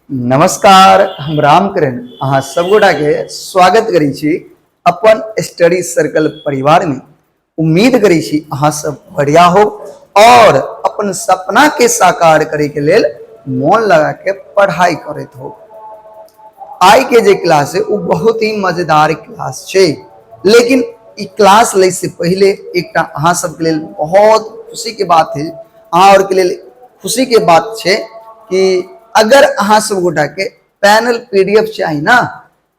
नमस्कार, हम रामकरण अहाँ सब गोटा के स्वागत करै छी अपन स्टडी सर्कल परिवार में। उम्मीद करै छी अहाँ सब बढ़िया हो और अपन सपना के साकार करे के लेल मन लगा के पढ़ाई करत हो। आई के जे क्लास है वो बहुत ही मजेदार क्लास छे, लेकिन ई क्लास ले से पहले एक अहाँ सब के लेल बहुत खुशी के बात है। अहाँ और के लेल खुशी के बात छे कि अगर अहाँ सब गोटा के पैनल पीडीएफ चाहिए ना,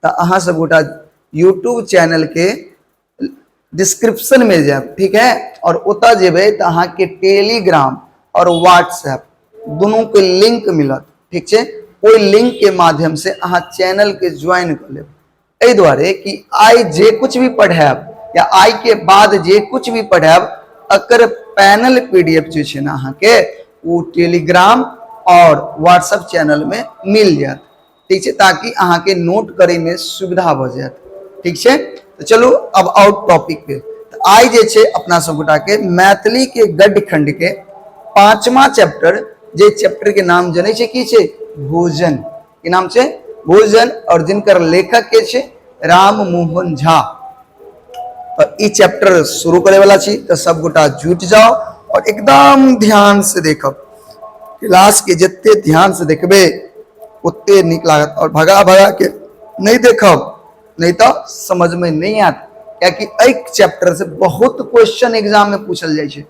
तो अहाँ सब गोटा यूट्यूब चैनल के डिस्क्रिप्शन में जाए, ठीक है, और उतर जेबे तो अहाँ के टेलीग्राम और व्हाट्सएप दोनों के लिंक मिलत, ठीक है। कोई लिंक के माध्यम से अहाँ चैनल के ज्वाइन कर ले, एहि द्वारे कि आई जे कुछ भी पढ़ाब या आई के बाद जे कुछ भी पढ़ाब अकर पैनल पीडीएफ जो है ना अहाँ के वो टेलीग्राम और व्हाट्सएप चैनल में मिल जात, ठीक है, ताकि अहाँ के नोट करे में सुविधा हो जात, ठीक है। तो चलो अब आउट टॉपिक पे। तो आई जे छे अपना सब गोटा के मैथिली के गद्य खंड के 5वां चैप्टर, जे चैप्टर के नाम जने छे की छे भोजन, के नाम छे भोजन, और जिनकर लेखक के छे राम मोहन झा। तो ई चैप्टर शुरू करे वाला छी, तो सब गोटा जुट जाओ और एकदम ध्यान से देखो। क्लास के जितने ध्यान से देखबे उतने निक लागत, और भगा भगा के नहीं देखब नहीं तो समझ में नहीं आता, क्योंकि एक चैप्टर से बहुत क्वेश्चन एग्जाम में पूछल जाए छे,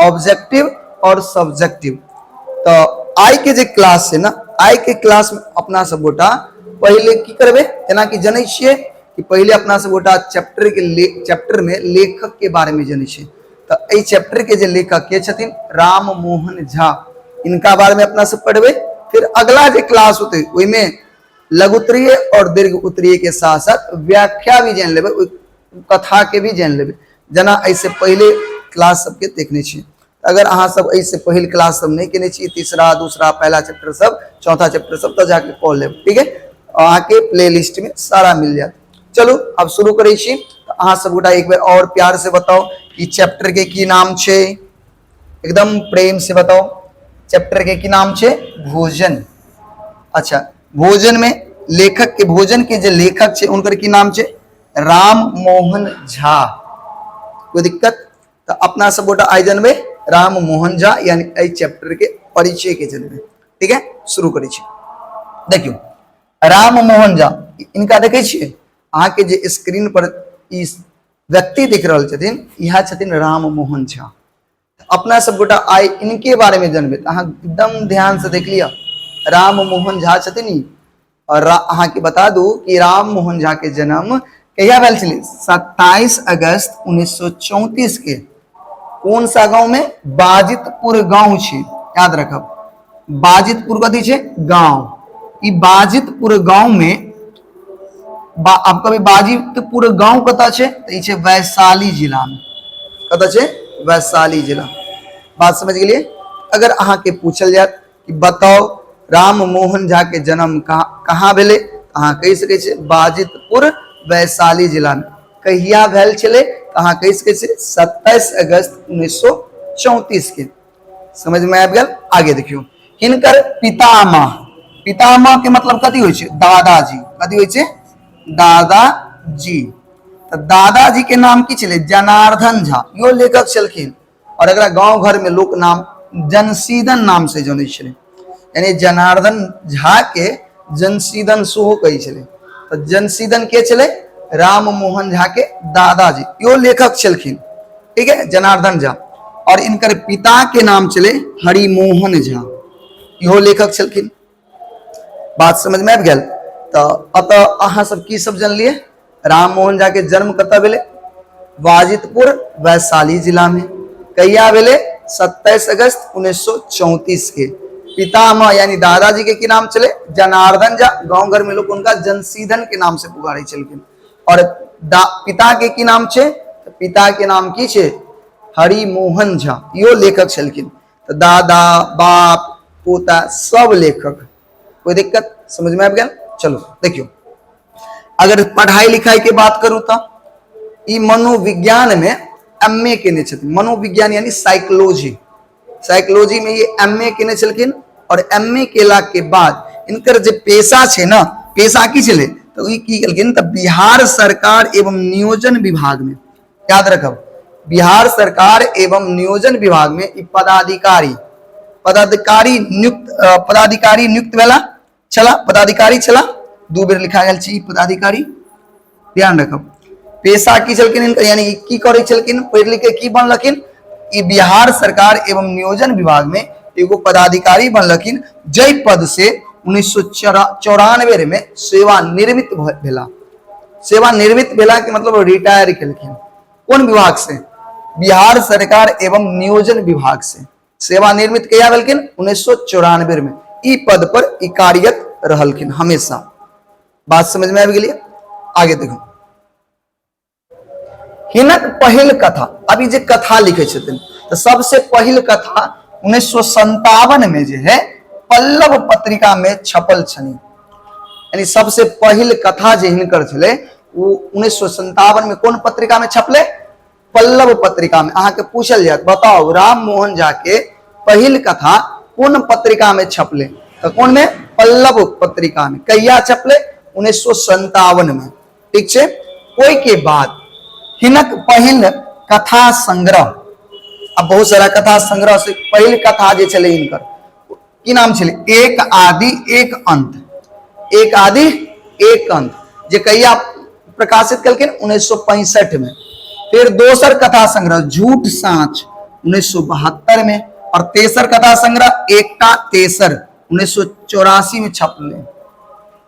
ऑब्जेक्टिव और सब्जेक्टिव। तो आई के जे क्लास है ना, आई के क्लास में अपना सब गोटा पहले की करबे, जना कि जनै छिए कि पहले अपना सब गोटा चैप्टर में लेखक के बारे में जनै छिए। तो ए चैप्टर के जे लेखक के छथिन राम मोहन झा, इनका बारे में अपना सब पढ़बे। फिर अगला जो क्लास होते वही में लघु उत्तरीय और दीर्घ उत्तरीय के साथ साथ व्याख्या भी जान लेबे, कथा के भी जान लेबे, जना ऐसे पहले क्लास सबके देखने छी। अगर अहाँ सब ऐसे पहले क्लास सब नहीं केने छी, तीसरा दूसरा पहला चैप्टर सब चौथा चैप्टर सब, तो जाके पढ़ लेब, ठीक है। अहाँ के प्ले लिस्ट में सारा मिल जाए। चलो अब शुरू करे छी। तो अहाँ सब गोटा एक बार और प्यार से बताओ कि चैप्टर के की नाम छे, एकदम प्रेम से बताओ चैप्टर के की नाम छे भोजन। अच्छा, भोजन में लेखक के, भोजन के जो लेखक छे उनकर की नाम छे राम मोहन झा। कोई दिक्कत? तो अपना सब गोटा आई जनबे राम मोहन झा, यानी ए चैप्टर के परिचय के जनबे, ठीक है। शुरू करै छी। देखियो राम मोहन झा, इनका देखे छिए अहाँ के जे स्क्रीन पर इस व्यक्ति दिख रहल छथिन, यह छथिन राम मोहन झा। अपना सब गोटा आई इनके बारे में जानबे, अहाँ एकदम ध्यान से देख लिया। राम मोहन झा छथिन, और अहाँ के बता दू कि राम मोहन झा के जन्म कहिया भेल छलै 27 अगस्त 1934 के। कौन सा गांव में? बाजितपुर गांव छे, याद रखब। बाजितपुर कथी छे? गांव। ई बाजितपुर गांव में आप कभी बाजितपुर गांव कता छे? तो ई छे वैशाली जिला में। कता छे? वैशाली जिला। बात समझ गेलिए? अगर अहाँ के पूछल जाए कि बताओ राम मोहन झा के जन्म कहाँ भेले, अहाँ कह सके छे बाजितपुर वैशाली जिला में। कहिया भेल छले, अहाँ कह सके छे 27 अगस्त 1934 के। समझ में आबि गेल? आगे देखियो। हिनकर पितामह, पितामह के मतलब कथी होय छे? दादाजी। कथी होय छे? दादाजी। तो दादाजी के नाम की छले? जनार्दन झा। यो लेखक छलखिन, और अगर गांव घर में लोक नाम जनसीदन नाम से जाने छले, यानी जनार्दन झा के जनसीदन सेहो कही छले। तो जनसीदन के छले? राम मोहन झा के दादाजी, यो लेखक छलखिन, ठीक है, जनार्दन झा। और इनकर पिता के नाम चले हरिमोहन झा, यो लेखक छलखिन। बात समझ में आबि गेल? तो अतः अहाँ सब की सब जानलिए? राम मोहन झा के जन्म कतऽ भेले? बाजितपुर वैशाली जिला में। कहिया भेले? 27 अगस्त 1934 के। पितामह यानी दादाजी के की नाम चले? जनार्दन झा। गांव घर में लोग उनका जनसीदन के नाम से पुकारे चलखिन। और पिता के की नाम छे? पिता के नाम की छे? हरिमोहन झा, यो लेखक छलखिन। तो दादा, बाप, पोता सब लेखक। कोई दिक्कत? समझ में आबि गेल? चलो देखियो, अगर पढ़ाई लिखाई के बात करूं तो ई मनोविज्ञान में एमए केने छथिन। मनोविज्ञान यानी साइकोलॉजी, साइकोलॉजी में ये एमए केने छलखिन। और एमए केला के बाद इनकर जे पेशा छे ना, पेशा की छले तो ई की केलखिन त बिहार सरकार एवं नियोजन विभाग में, याद रखब बिहार सरकार एवं नियोजन विभाग में ई पदाधिकारी नियुक्त भेला छला, पदाधिकारी छला, दू बेर लिखा गेल छै पदाधिकारी, ध्यान रखब। पेशा की छलखिन इनकर, यानी की करै छलखिन, पढ़ लिख के की बनलखिन, ई बिहार सरकार एवं नियोजन विभाग में एगो पदाधिकारी बनलखिन, जय पद से 1994 में सेवानिवृत्त भेला। सेवानिवृत्त भेला के मतलब रिटायर केलखिन, कौन विभाग से, बिहार सरकार एवं नियोजन विभाग से सेवानिवृत्त कहिया भेलखिन, 1994 में। ई पद पर ई कार्यरत रहलखिन हमेशा। बात समझ में आ गेलिए? आगे देखो, हिनक पहिल कथा, अभी जे कथा लिखे छथिन तो सबसे पहिल कथा 1957 में जे है पल्लव पत्रिका में छपल छनी, यानी सबसे पहिल कथा जे हिनकर छले वो 1957 में कौन पत्रिका में छपले, पल्लव पत्रिका में। अहाँ के पूछल जात बताओ राम मोहन झा के पहिल कथा कौन पत्रिका में छपले, तो कौन में, पल्लव पत्रिका में। कहिया छपले, 1957 में, ठीक छे। कोई के बाद हिनक पहिल कथा संग्रह, अब बहुत सारा कथा संग्रह से पहिल कथा जे छले इनकर की नाम छले, एक आदि एक अंत, एक आदि एक अंत, जे कहिया प्रकाशित कलखिन 1965 में। फिर दोसर कथा संग्रह झूठ साँच 1972 में, और तेसर कथा संग्रह एकटा तेसर 1984 में छपले।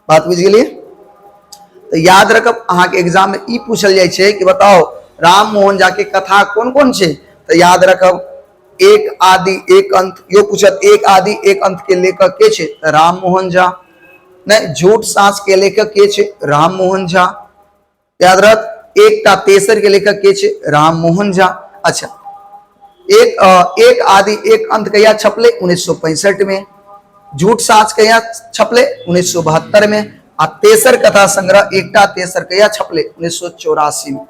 बात बुझ गेलिए? तो याद रखब, अहाँ के एग्जाम में ई पूछल जाय छे कि बताओ राम मोहन झा के कथा कौन कौन छे, तो याद रखब एक आदि एक अंत, यो पूछत एक आदि एक अंत के लेखक के छे, तो राम मोहन झा। नहीं, झूठ साँच के लेखक के छे, राम मोहन झा। याद रख, एकटा तेसर के लेखक के छे, राम मोहन झा। अच्छा, एक आदि एक अंत कहिया छपले, 1965 में। झूठ साँच कहिया छपले, 1972 में। आ तेसर कथा संग्रह एकटा तेसर कहिया छपले, 1984 में।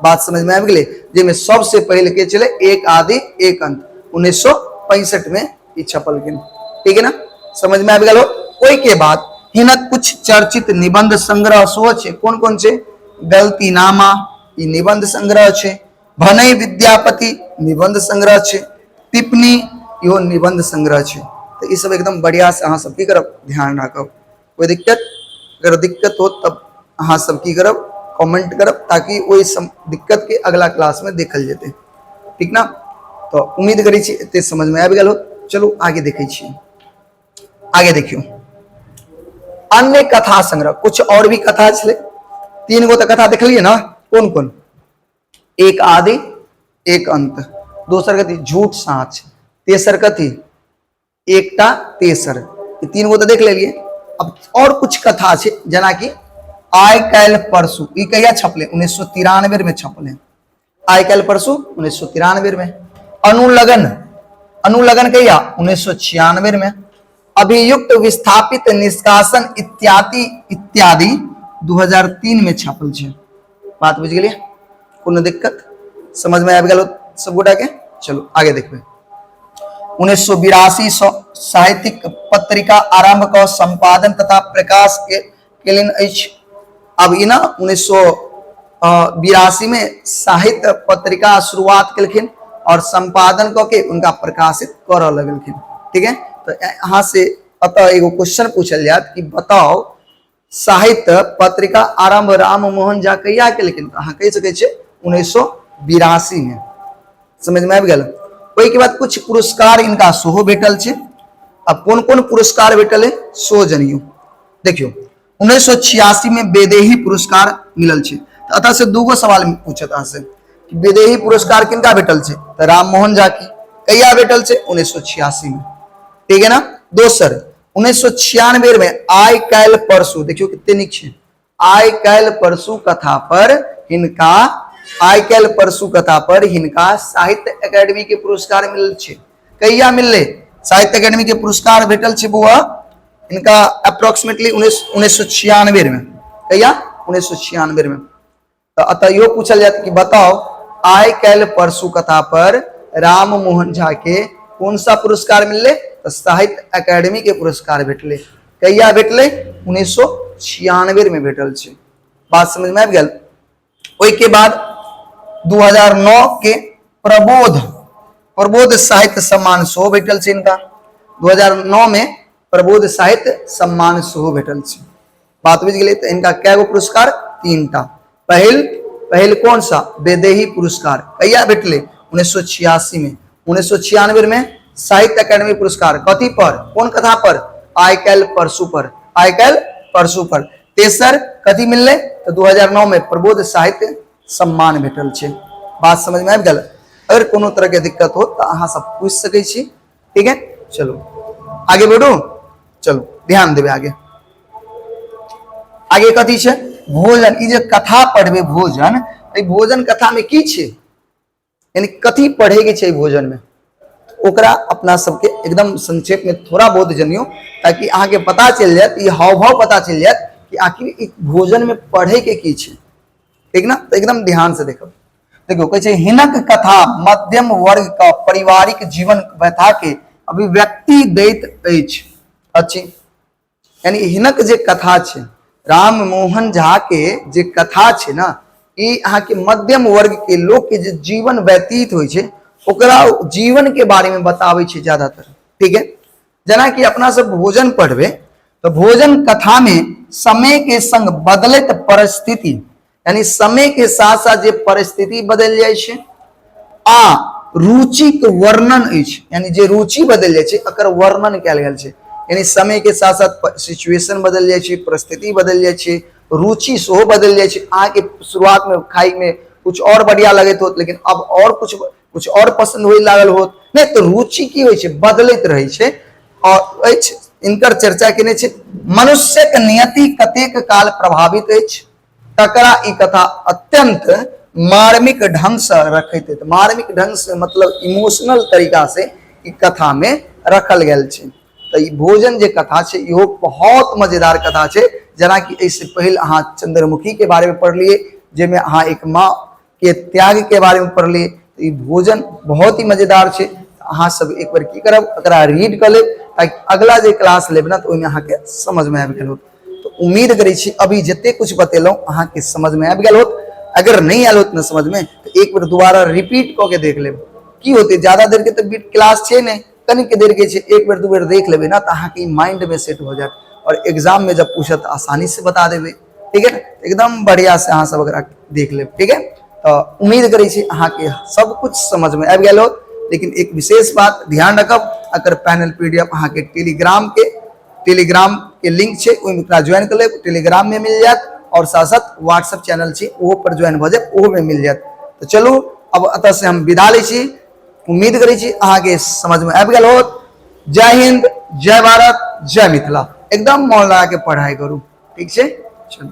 बात समझ में आबि गेलै? जेमे सबसे पहले के चले एक आदि एक अंत 1965 में ई छपल गेल, ठीक है ना? समझ में आबि गेलो? ओई के बाद हिनक कुछ चर्चित निबंध संग्रह सेहो छै। कोन कोन छै? गलतीनामा ई निबंध संग्रह छै, भनई विद्यापति निबंध संग्रह छै, टिप्पणी इहो निबंध संग्रह छै। तो ई सब एकदम बढ़िया से अहाँ सब की करब, ध्यान राखब। कोई दिक्कत, अगर दिक्कत हो तब अहाँ सब की करब, कमेंट करब, ताकि ओई दिक्कत के अगला क्लास में देखल जेते, ठीक ना? तो उम्मीद करै छी एते समझ में आबि गेल हो। चलू आगे देखे छी। आगे देखियो, अन्य कथा संग्रह, कुछ और भी कथा छले। 3 गो तो कथा देखलिए ना, कौन कौन? एक आदि एक अंत, दोसर कथी झूठ साँच, तेसर कथी एकटा तेसर, ये 3 गो तो देख लेलिए। अब और कुछ कथा छे, जना कि आइ काल्हि परसू, ई कहिया छपले, 1993 में छपले। आइ काल्हि परसू 1993 में। अनुलगन, अनुलगन कहिया, 1996 में। अभियुक्त विस्थापित निष्कासन इत्यादि इत्यादि 2003 में छपल छे। बात बुझ गेलिए? कोनो दिक्कत समझ में आबि गेल सब गोटा के? चलो आगे देखबे। 1982 साहित्यिक पत्रिका आरंभ क संपादन तथा प्रकाश केलनि अछि। अब ई ना 1982 में साहित्य पत्रिका शुरुआत केलखिन और संपादन क के उनका प्रकाशित करऽ लगलखिन, ठीक है? तो यहाँ से अतः एगो क्वेश्चन पूछल जात कि बताओ साहित्य पत्रिका आरंभ राम मोहन झा कहिया केलखिन? अहाँ कह सकै छियै 1982 में। समझ में आबि गेल? ओई के बाद कुछ पुरस्कार इनका सेहो भेटल छै। अब कोन कोन पुरस्कार भेटल है सो जनियो। देखियो, 1986 में बेदेही पुरस्कार मिलल छै। तो अतः से 2 गो सवाल पूछत अहाँ से कि बेदेही पुरस्कार किनका भेटल छै? तो राम मोहन झा की। कहिया भेटल छै? 1986 में, ठीक है ना? दोसर 1996 में आइ काल्हि परसू, देखियो कितने नीक छै, आइ काल्हि परसू कथा पर हिनका, आइ काल्हि परसू कथा पर हिनका साहित्य अकादमी के पुरस्कार मिलल छै। कहिया मिलले? साहित्य अकादमी के पुरस्कार भेटल छै बुआ इनका अप्रोक्सीमेटली 1996 में। कहिया? 1996 में। तो अतः यो पूछल जात कि बताओ आइ काल्हि परसू कथा पर राम मोहन झा के कौन सा पुरस्कार मिलले? तो साहित्य अकादमी के पुरस्कार भेटले। कहिया भेटले 1996 में भेटल छे। बात समझ में आबि गेल। ओई के बाद 2009 के प्रबोध साहित्य सम्मान सेहो भेटल छे इनका। 2009 में प्रबोध साहित्य सम्मान सेहो भेटल छे। बात बुझ गेलै। तो इनका कैगो पुरस्कार? 3टा। पहिल कौन सा? वैदेही पुरस्कार कहिया भेटले? 1986 में। 1996 में साहित्य अकादमी पुरस्कार कथी पर? कौन कथा पर? आइ काल्हि परसू पर। आइ काल्हि परसू पर। तेसर कथी मिलले? तो 2009 में प्रबोध साहित्य सम्मान भेटल छे। बात समझ में आबि गेल। अगर कोनो तरह के दिक्कत हो तो अहाँ सब पूछ सकै छी। ठीक है, चलो आगे बढ़ू। चलो ध्यान देबे आगे। आगे कथी छे? भोजन। ई जे कथा पढ़बे भोजन, ई भोजन कथा में की छे, यानी कथी पढ़े के छै भोजन में, ओकरा अपना सबके एकदम संक्षेप में थोड़ा बहुत जानियो, ताकि अहाँ के पता चल जाए, ये हाव भाव पता चल जाए कि आखिर ई भोजन में पढ़े के की छे। ठीक ना? तो एकदम ध्यान से देखो। देखो कहे छे हिनक कथा मध्यम वर्ग का पारिवारिक जीवन व्यथा के अभिव्यक्ति दैत अछि। अच्छी, यानी हिनक जे कथा छे, राम मोहन झा के जे कथा छे ना, ई अहाँ के मध्यम वर्ग के लोग के जे जीवन व्यतीत होय छे, ओकरा जीवन के बारे में बतावे छे ज्यादातर। ठीक है, जना कि अपना सब भोजन पढ़बे तो भोजन कथा में समय के संग बदलत परिस्थिति, यानी समय के साथ साथ जे परिस्थिति बदल जाय छे, आ रुचिक वर्णन अछि, यानी जे रुचि बदल जाय छे एकर वर्णन कैल गेल छे। यानी समय के साथ साथ सिचुएशन बदल जाय छे, परिस्थिति बदल जाय छे, रुचि सेहो बदल जाय छे। अहाँ के शुरुआत में खाई में कुछ और बढ़िया लगत होत, लेकिन अब और कुछ और पसंद होय लागल होत, नहीं तो रुचि की होय छे, बदलत रहे छे। और इनकर चर्चा केने छे मनुष्य के नियति कतेक काल प्रभावित अछि, तकरा ई कथा अत्यंत मार्मिक ढंग से रखैत है। मार्मिक ढंग से मतलब इमोशनल तरीका से ई कथा में रखल गेल छे। तो ई भोजन जे कथा छे इहो बहुत मजेदार कथा छे। जना कि इससे पहले अहाँ चंद्रमुखी के बारे में पढ़लिए, जेमे अहाँ एक माँ के त्याग के बारे में पढ़लिए। तो ई भोजन बहुत ही मजेदार छे। अहाँ सब एक बार की करब, एकरा रीड कर लेब, ताकि अगला जे क्लास लेब ना तो ओहिमे अहाँ के समझ में आबि गेल होत। तो उम्मीद करै छी अभी जते कुछ बतेलहुँ अहाँ के समझ में आबि गेल होत। अगर नहीं आयल होत ना समझ में तो एक बार दोबारा रिपीट कऽ के देख लेब। की होते ज्यादा देर के तो क्लास छे नहीं, कनिक देर के छे, एक बार दू बार देख लेबे ना तो अहाँ के माइंड में सेट हो जाए, और एग्जाम में जब पूछत आसानी से बता देबे। ठीक है, एकदम बढ़िया से अहाँ सब अगर देख लेब। ठीक है, तो उम्मीद करै छी अहाँ के सब कुछ समझ में आबि गेल होत। लेकिन एक विशेष बात ध्यान रखब, अगर पैनल पीडीएफ अहाँ के टेलीग्राम के लिंक छे, ओकरा ज्वाइन कर लेब, टेलीग्राम में मिल जात, और साथ साथ व्हाट्सएप चैनल छे ओहो पर ज्वाइन भ जाए, ओहो में मिल जात। तो चलो अब अतः से हम विदा लै छी। उम्मीद करै छी अहाँ के समझ में आबि गेल होत। जय हिंद, जय भारत, जय मिथिला। एकदम मन लगा के पढ़ाई करू। ठीक छे, चलो।